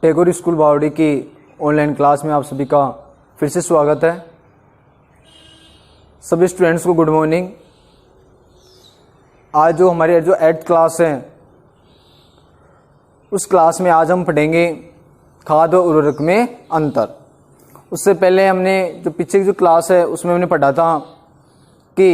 Tagore school बावड़ी की online class में आप सभी का फिर से स्वागत है। सभी स्टूडेंट्स को गुड मॉर्निंग। आज जो हमारी 8th क्लास है उस क्लास में आज हम पढ़ेंगे खाद व उर्वरक में अंतर। उससे पहले हमने जो पीछे की जो क्लास है उसमें हमने पढ़ा था कि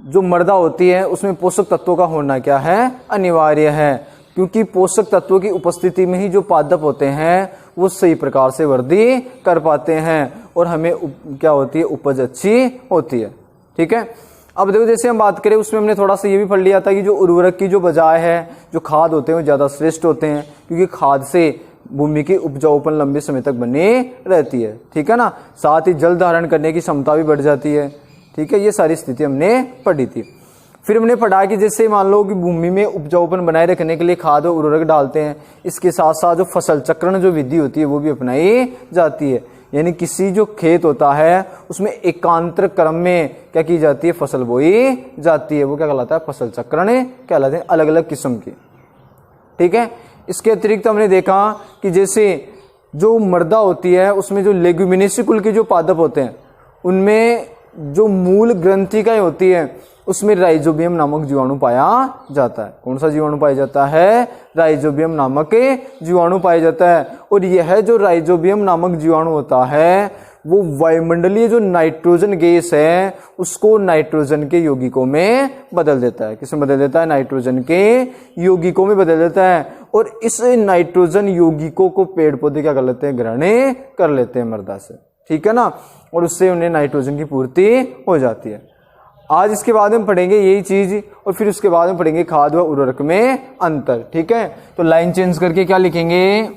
जो मृदा होती है उसमें पोषक तत्वों का होना क्या है, अनिवार्य है, क्योंकि पोषक तत्वों की उपस्थिति में ही जो पादप होते हैं वो सही प्रकार से वृद्धि कर पाते हैं और हमें क्या होती है, उपज अच्छी होती है। ठीक है। अब देखो जैसे हम बात करें उसमें हमने थोड़ा सा ये भी पढ़ लिया था कि जो उर्वरक की जो बजाय है जो खाद होते हैं वो ज़्यादा श्रेष्ठ होते हैं, क्योंकि खाद से भूमि की उपजाऊपन लंबे समय तक बनी रहती है। ठीक है ना। साथ ही जल धारण करने की क्षमता भी बढ़ जाती है। ठीक है। ये सारी स्थिति हमने पढ़ी थी। फिर हमने पढ़ा कि जैसे मान लो कि भूमि में उपजाऊपन बनाए रखने के लिए खाद और उर्वरक डालते हैं, इसके साथ साथ जो फसल चक्रण जो विधि होती है वो भी अपनाई जाती है। यानी किसी जो खेत होता है उसमें एकांतर क्रम में क्या की जाती है, फसल बोई जाती है। वो क्या कहलाता है, फसल चक्रण कहलाते हैं, अलग अलग किस्म की। ठीक है। इसके अतिरिक्त हमने देखा कि जैसे जो मृदा होती है उसमें जो लेग्यूमिनेसी कुल के जो पादप होते हैं उनमें जो मूल ग्रंथिकाएं होती है उसमें राइजोबियम नामक जीवाणु पाया जाता है। कौन सा जीवाणु पाया जाता है, राइजोबियम नामक जीवाणु पाया जाता है। और यह जो राइजोबियम नामक जीवाणु होता है वो वायुमंडलीय जो नाइट्रोजन गैस है उसको नाइट्रोजन के यौगिकों में बदल देता है। किसमें बदल देता है, नाइट्रोजन के यौगिकों में बदल देता है। और इस नाइट्रोजन यौगिकों को पेड़ पौधे क्या कर लेते हैं, ग्रहण कर लेते हैं मृदा से। ठीक है ना। और उससे उन्हें नाइट्रोजन की पूर्ति हो जाती है। आज इसके बाद हम पढ़ेंगे यही चीज और फिर उसके बाद हम पढ़ेंगे खाद व उर्वरक में अंतर। ठीक है। तो लाइन चेंज करके क्या लिखेंगे,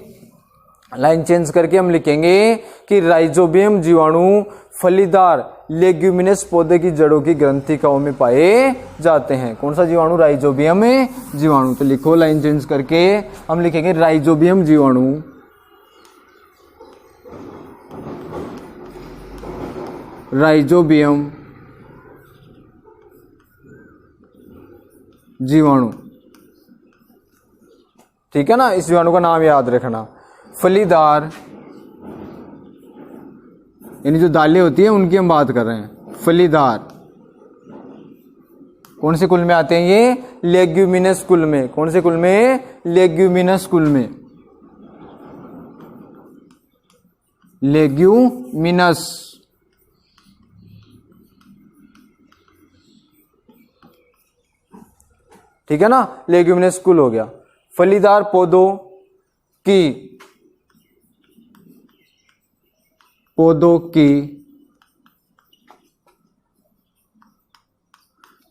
लाइन चेंज करके हम लिखेंगे कि राइजोबियम जीवाणु फलीदार लेग्यूमिनस पौधे की जड़ों की ग्रंथिकाओं में पाए जाते हैं। कौन सा जीवाणु, राइजोबियम जीवाणु। तो लिखो लाइन चेंज करके हम लिखेंगे राइजोबियम जीवाणु राइजोबियम जीवाणु। ठीक है ना। इस जीवाणु का नाम याद रखना। फलीदार यानी जो दालें होती है उनकी हम बात कर रहे हैं। फलीदार कौन से कुल में आते हैं ये, लेग्यूमिनस कुल में। कौन से कुल में, लेग्यूमिनस कुल में। लेग्यूमिनस। ठीक है ना। लेग्यूमिनस कुल हो गया। फलीदार पौधों की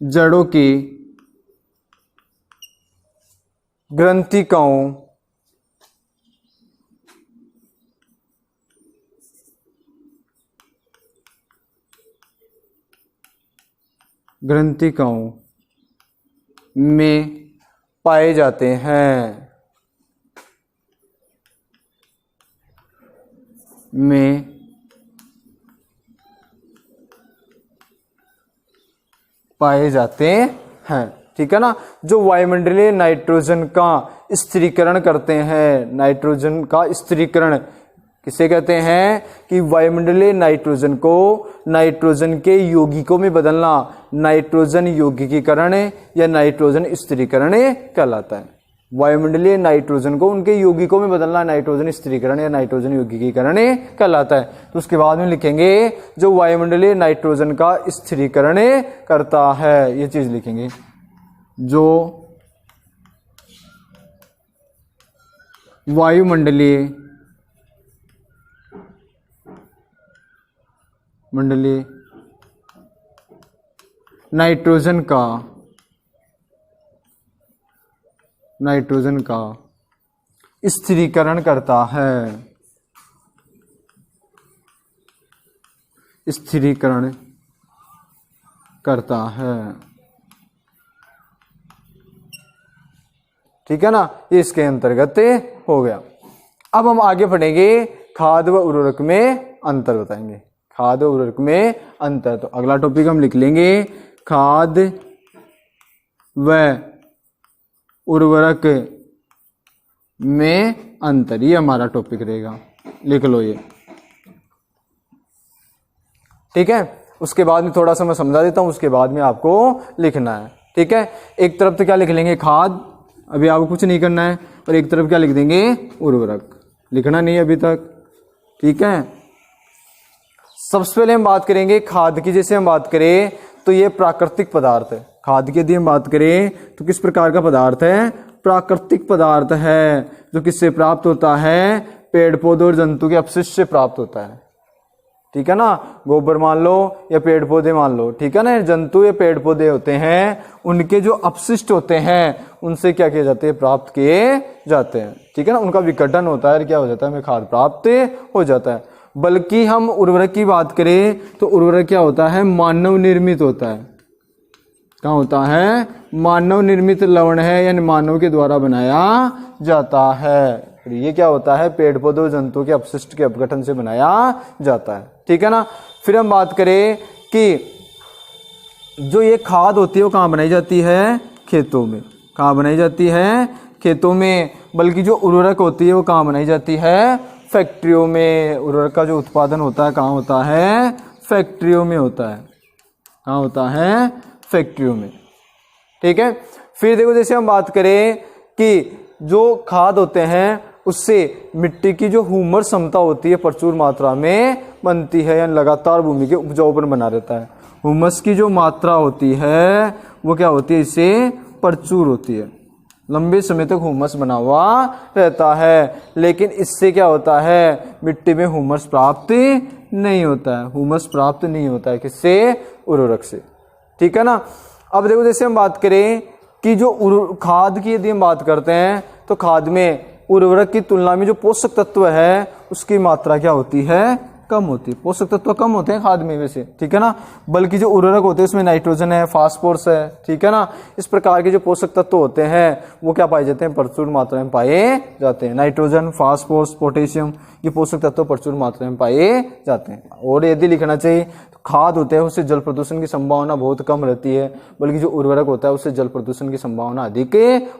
जड़ों की ग्रंथिकाओं में पाए जाते हैं। ठीक है ना। जो वायुमंडलीय नाइट्रोजन का स्थिरीकरण करते हैं, नाइट्रोजन का स्थिरीकरण किसे कहते हैं कि वायुमंडलीय नाइट्रोजन को नाइट्रोजन के यौगिकों में बदलना नाइट्रोजन यौगिकीकरण या नाइट्रोजन स्थिरीकरण कहलाता है। वायुमंडलीय नाइट्रोजन को उनके यौगिकों में बदलना नाइट्रोजन स्थिरीकरण या नाइट्रोजन यौगिकीकरण कहलाता है। तो उसके बाद में लिखेंगे जो वायुमंडलीय नाइट्रोजन का स्थिरीकरण करता है, ये चीज लिखेंगे, जो वायुमंडलीय नाइट्रोजन का स्थिरीकरण करता है। ठीक है ना। ये इसके अंतर्गत हो गया। अब हम आगे पढ़ेंगे खाद व उर्वरक में अंतर बताएंगे। खाद व उर्वरक में अंतर। तो अगला टॉपिक हम लिख लेंगे खाद व उर्वरक में अंतर। ये हमारा टॉपिक रहेगा, लिख लो ये, ठीक है। उसके बाद में थोड़ा सा मैं समझा देता हूं, उसके बाद में आपको लिखना है, ठीक है। एक तरफ तो क्या लिख लेंगे, खाद, अभी आपको कुछ नहीं करना है, और एक तरफ क्या लिख देंगे, उर्वरक, लिखना नहीं अभी तक, ठीक है। सबसे पहले हम बात करेंगे खाद की। जैसे हम बात करें तो ये प्राकृतिक पदार्थ है। खाद की यदि हम बात करें तो किस प्रकार का पदार्थ है, प्राकृतिक पदार्थ है, जो किससे प्राप्त होता है, पेड़ पौधों और जंतु के अपशिष्ट से प्राप्त होता है, ठीक है ना। गोबर मान लो या पेड़ पौधे मान लो, ठीक है ना। जंतु या पेड़ पौधे होते हैं, उनके जो अपशिष्ट होते हैं उनसे क्या किए जाते हैं, प्राप्त किए जाते हैं, ठीक है ना। उनका विघटन होता है, क्या हो जाता है, हमें खाद प्राप्त हो जाता है। बल्कि हम उर्वरक की बात करें तो उर्वरक क्या होता है, मानव निर्मित होता है। क्या होता है, मानव निर्मित लवण है, यानी मानव के द्वारा बनाया जाता है। ये क्या होता है, पेड़ पौधों जंतुओं के अपशिष्ट के अपघटन से बनाया जाता है, ठीक है ना। फिर हम बात करें कि जो ये खाद होती है वो कहाँ बनाई जाती है, खेतों में। कहाँ बनाई जाती है, खेतों में। बल्कि जो उर्वरक होती है वो कहाँ बनाई जाती है, फैक्ट्रियों में। उर्वरक का जो उत्पादन होता है कहाँ होता है, फैक्ट्रियों में होता है। कहाँ होता है, फैक्ट्रियों में, ठीक है। फिर देखो, जैसे हम बात करें कि जो खाद होते हैं उससे मिट्टी की जो ह्यूमर क्षमता होती है प्रचुर मात्रा में बनती है, यानी लगातार भूमि के उपजाऊपन बना रहता है। ह्यूमस की जो मात्रा होती है वो क्या होती है, इससे प्रचुर होती है, लंबे समय तक ह्यूमस बना हुआ रहता है। लेकिन इससे क्या होता है, मिट्टी में ह्यूमस प्राप्त नहीं होता है। ह्यूमस प्राप्त नहीं होता है किससे, उर्वरक से, ठीक है ना। अब देखो, जैसे हम बात करें कि जो खाद की यदि हम बात करते हैं तो खाद में उर्वरक की तुलना में जो पोषक तत्व है उसकी मात्रा क्या होती है, कम होती है। पोषक तत्व कम होते हैं खाद में वैसे, ठीक है ना। बल्कि जो उर्वरक होते हैं उसमें नाइट्रोजन है, फास्फोरस है, ठीक है ना। इस प्रकार के जो पोषक तत्व होते हैं वो क्या पाए जाते हैं, प्रचुर मात्रा में पाए जाते हैं। नाइट्रोजन, फास्फोरस, पोटेशियम, ये पोषक तत्व प्रचुर मात्रा में पाए जाते हैं। और यदि लिखना चाहिए तो खाद होते हैं उससे जल प्रदूषण की संभावना बहुत कम रहती है, बल्कि जो उर्वरक होता है उससे जल प्रदूषण की संभावना अधिक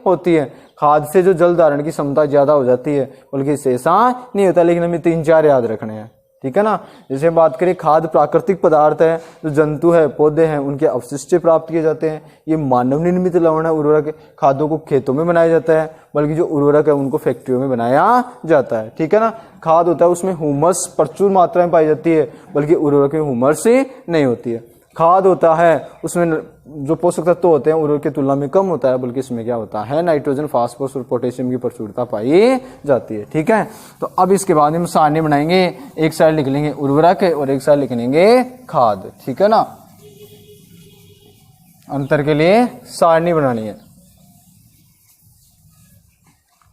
होती है। खाद से जो जल धारण की क्षमता ज्यादा हो जाती है, बल्कि इससे ऐसा नहीं होता। लेकिन हमें 3-4 याद रखने हैं, ठीक है ना। जैसे बात करें, खाद प्राकृतिक पदार्थ है, जो जंतु है, पौधे हैं, उनके अपशिष्ट से प्राप्त किए जाते हैं। ये मानव निर्मित लवण है। उर्वरक खादों को खेतों में बनाया जाता है, बल्कि जो उर्वरक है उनको फैक्ट्रियों में बनाया जाता है, ठीक है ना। खाद होता है उसमें ह्यूमस प्रचुर मात्रा में पाई जाती है, बल्कि उर्वरक में ह्यूमस से नहीं होती है। खाद होता है उसमें जो पोषक तत्व होते हैं उर्वरक की तुलना में कम होता है, बल्कि इसमें क्या होता है, नाइट्रोजन, फास्फोरस और पोटेशियम की प्रचुरता पाई जाती है, ठीक है। तो अब इसके बाद हम सारणी बनाएंगे। एक साइड लिख लेंगे उर्वरक और एक साइड लिख लेंगे खाद, ठीक है ना। अंतर के लिए सारणी बनानी है,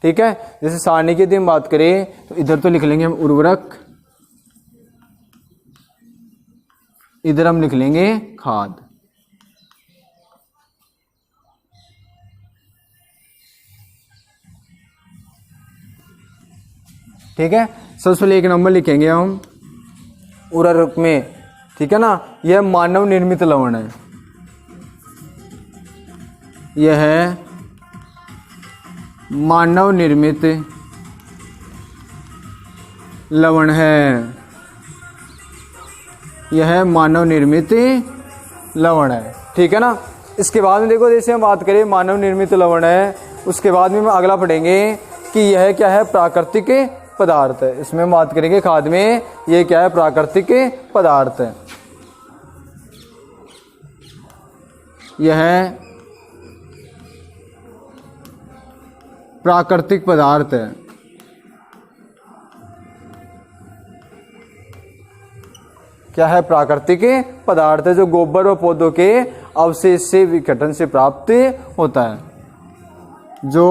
ठीक है। जैसे सारणी की यदि हम बात करें तो इधर तो लिख लेंगे हम उर्वरक, इधर हम लिख लेंगे खाद, ठीक है। सबसे पहले 1 नंबर लिखेंगे हम उर्वरक में, ठीक है ना। यह मानव निर्मित लवण है, यह है मानव निर्मित लवण है, यह मानव निर्मित लवण है, ठीक है ना। इसके बाद में देखो, जैसे हम बात करें मानव निर्मित लवण है, उसके बाद में हम अगला पढ़ेंगे कि यह क्या है, प्राकृतिक पदार्थ है। इसमें हम बात करेंगे खाद में यह क्या है, प्राकृतिक पदार्थ है। यह प्राकृतिक पदार्थ है, क्या है, प्राकृतिक पदार्थ है, जो गोबर और पौधों के अवशेष से विघटन से प्राप्त होता है। जो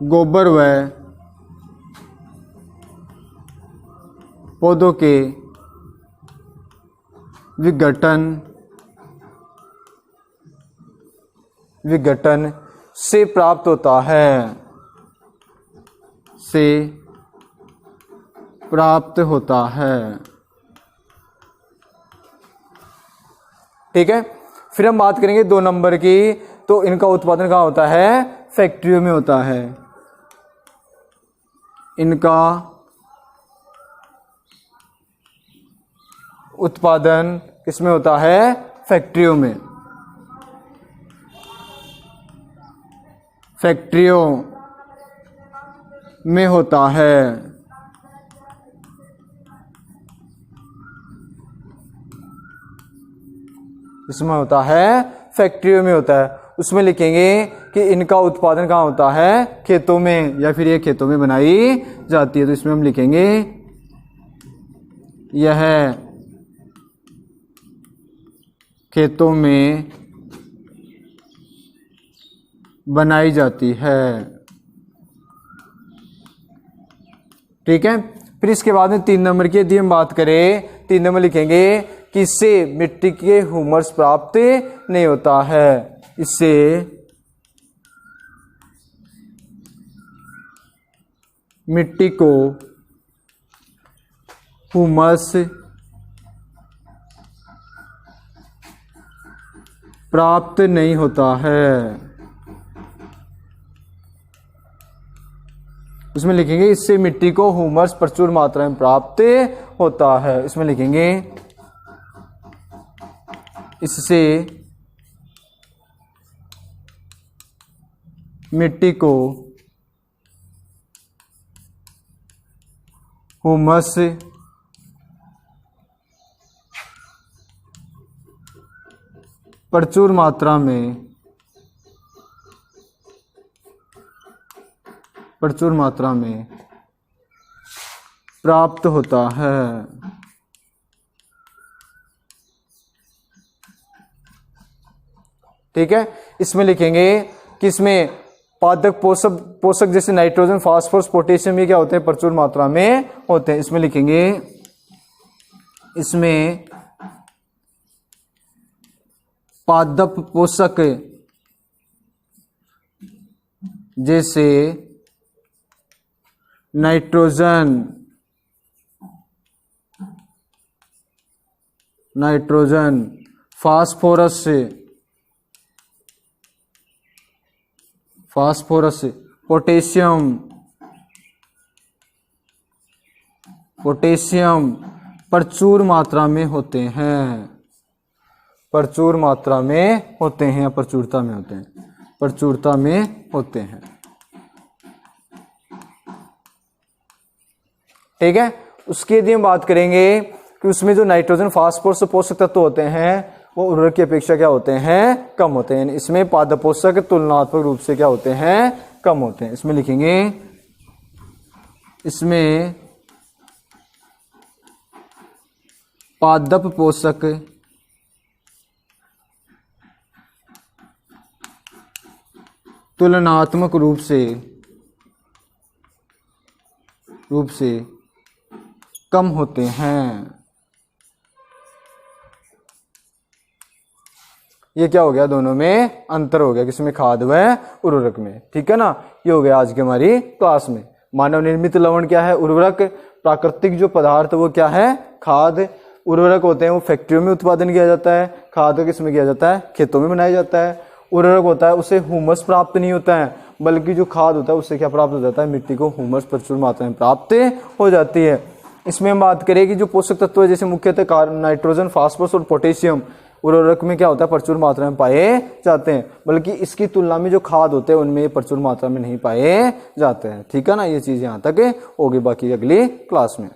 गोबर व पौधों के विघटन से प्राप्त होता है, से प्राप्त होता है, ठीक है। फिर हम बात करेंगे 2 नंबर की, तो इनका उत्पादन कहाँ होता है, फैक्ट्रियों में होता है। इनका उत्पादन किसमें होता है? फैक्ट्रियों में। फैक्ट्रियों में होता है। इसमें होता है, फैक्ट्रियों में होता है। उसमें लिखेंगे कि इनका उत्पादन कहाँ होता है? खेतों में, या फिर ये खेतों में बनाई जाती है। तो इसमें हम लिखेंगे यह खेतों में बनाई जाती है। ठीक है। फिर इसके बाद में 3 नंबर की यदि हम बात करें, 3 नंबर लिखेंगे कि इससे मिट्टी के ह्यूमस प्राप्त नहीं होता है। इससे मिट्टी को ह्यूमस प्राप्त नहीं होता है। इसमें लिखेंगे इससे मिट्टी को ह्यूमस प्रचुर मात्रा में प्राप्त होता है। इसमें लिखेंगे इससे मिट्टी को ह्यूमस प्रचुर मात्रा में प्राप्त होता है। ठीक है। इसमें लिखेंगे कि इसमें पादप पोषक जैसे नाइट्रोजन, फास्फोरस, पोटेशियम ये क्या होते हैं? प्रचुर मात्रा में होते हैं। इसमें लिखेंगे इसमें पादप पोषक जैसे नाइट्रोजन, फास्फोरस, पोटेशियम प्रचुर मात्रा में होते हैं। प्रचुर मात्रा में होते हैं या प्रचुरता में होते हैं? प्रचुरता में होते हैं। ठीक है। उसकी यदि हम बात करेंगे कि उसमें जो नाइट्रोजन, फास्फोरस पोषक तत्व होते हैं वो उर्वरक की अपेक्षा क्या होते हैं? कम होते हैं। इसमें पादप पोषक तुलनात्मक रूप से क्या होते हैं? कम होते हैं। इसमें लिखेंगे इसमें पादप पोषक तुलनात्मक रूप से कम होते हैं। ये क्या हो गया? दोनों में अंतर हो गया। किसमें? खाद व उर्वरक में। ठीक है ना। ये हो गया आज की हमारी क्लास में। मानव निर्मित लवण क्या है? उर्वरक। प्राकृतिक जो पदार्थ वो क्या है? खाद। उर्वरक होते हैं वो फैक्ट्रियों में उत्पादन किया जाता है। खाद किसमें किया जाता है? खेतों में बनाया जाता है। उर्वरक होता है उससे ह्यूमस प्राप्त नहीं होता है, बल्कि जो खाद होता है उससे क्या प्राप्त हो जाता है? मिट्टी को ह्यूमस प्रचुर मात्रा में प्राप्त हो जाती है। इसमें हम बात करें कि जो पोषक तत्व है जैसे मुख्यतः नाइट्रोजन, फास्फोरस और पोटेशियम उर्वरक में क्या होता है? प्रचुर मात्रा में पाए जाते हैं, बल्कि इसकी तुलना में जो खाद होते हैं उनमें ये प्रचुर मात्रा में नहीं पाए जाते हैं। ठीक है ना। ये चीज यहाँ तक होगी, बाकी अगली क्लास में।